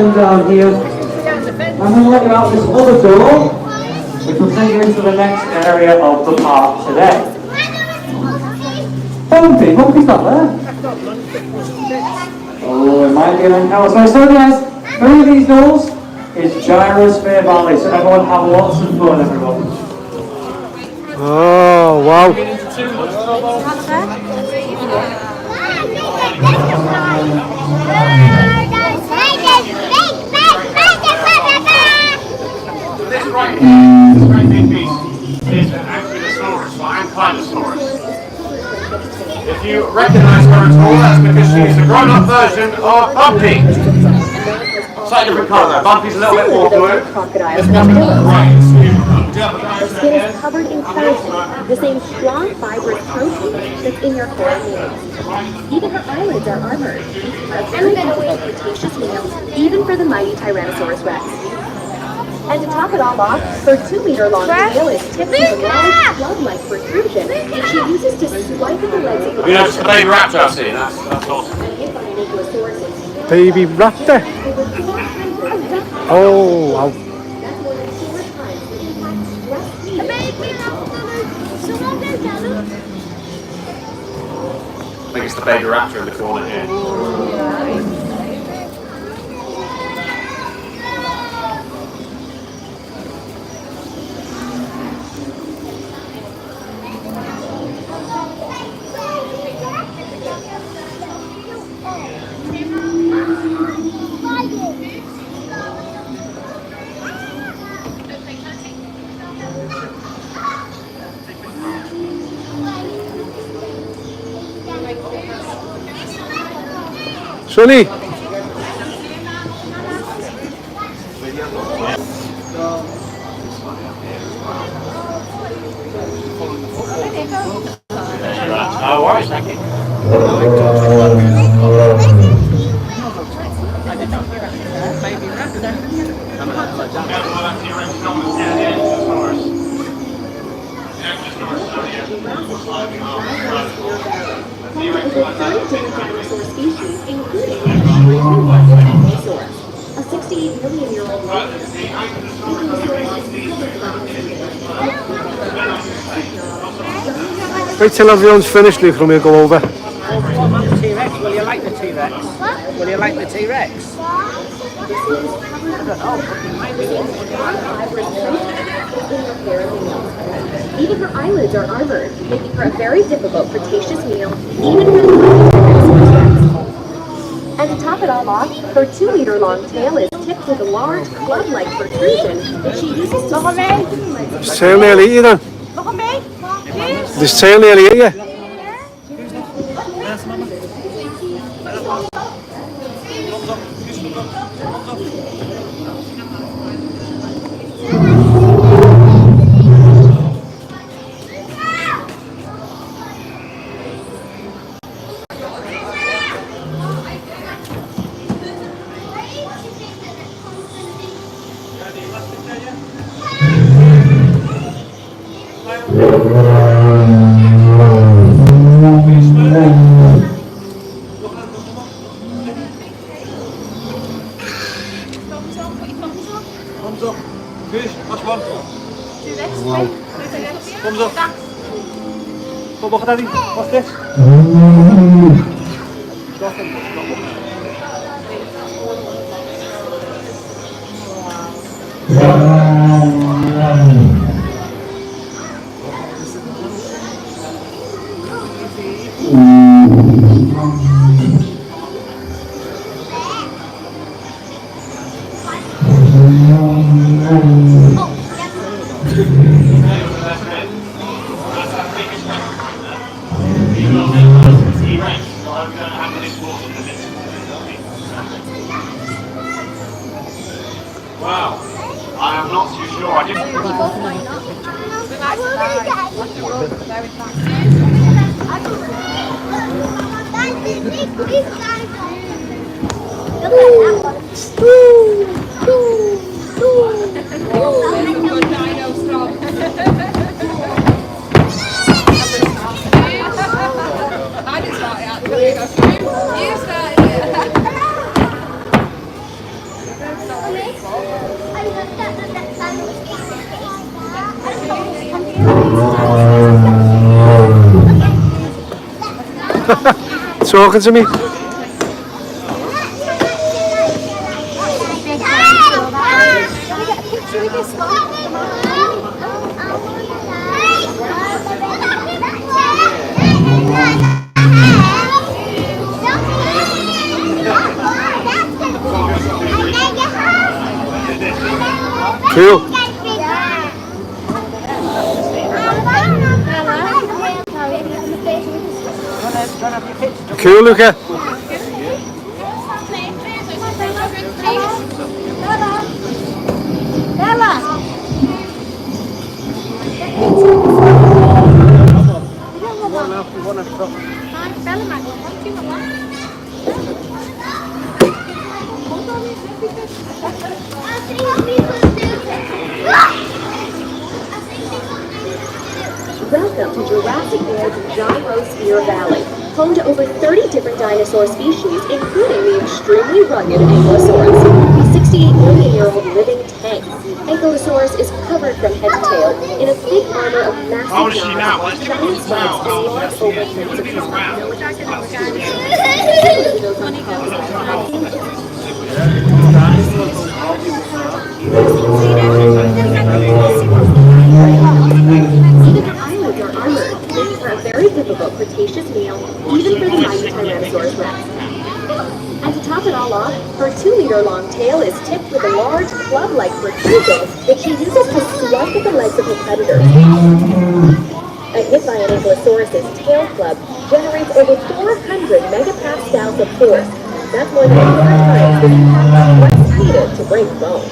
turn down here. I'm going to let you out this other door, which will take you into the next area of the park today. Bumpy, Bumpy's not there. Oh, it might be an Ankylosaurus. So guys, through these doors is Gyrosphere Valley, so everyone have lots of fun, everyone. Oh, wow. This right here, this great big beast, is an Ankylosaurus or Ankylosaurus. If you recognise her at all, that's because she's a grown-up version of Bumpy. Slightly different colour though. Bumpy's a little bit more blue. This one's more grey. Her skin is covered in keratin, the same strong, vibrant protein that's in your hair and nails. Even her eyelids are armored, a very difficult cretaceous meal, even for the mighty Tyrannosaurus Rex. And to top it all off, her 2-meter-long tail is tipped with a large club-like protrusion that she uses to swipe at the legs of the You noticed the baby raptor I've seen? That's awesome. Baby raptor. Oh, wow. I think it's the baby raptor in the corner here. Sonny. No worries, thank you. Dinosaur species, including Ankylosaurus, a 68 million-year-old Wait till everyone's finished, Luke, and we'll go over. T-Rex, will you like the T-Rex? Will you like the T-Rex? Even her eyelids are armored, making her a very difficult cretaceous meal, even for the mighty Tyrannosaurus Rex. And to top it all off, her 2-meter-long tail is tipped with a large club-like protrusion that she uses to... This tail nearly eat you then. This tail nearly eat you. Thumbs up. Fish, watch one. Do this. Wow. Thumbs up. Come on, Daddy. What's this? Wow, I am not too sure. I didn't. I didn't start it actually. You started it. Talking to me. Cool. Cool, Luca. Welcome to Jurassic World's Gyrosphere Valley, home to over 30 different dinosaur species, including the extremely rugged Ankylosaurus, a 68-million-year-old living tank. Ankylosaurus is covered from head to tail in a thick armor of massive jaws, giant spikes, and large oval plates of Even the eyelids are armored, making for a very difficult Cretaceous meal, even for the mighty Tyrannosaurus Rex. And to top it all off, her 2-meter-long tail is tipped with a large club-like protrusion that she uses to swipe at the legs of her predators. A hit by an Ankylosaurus' tail club generates over 400 megapascals of force. That's more than 4 times the impact Rex needed to break bone.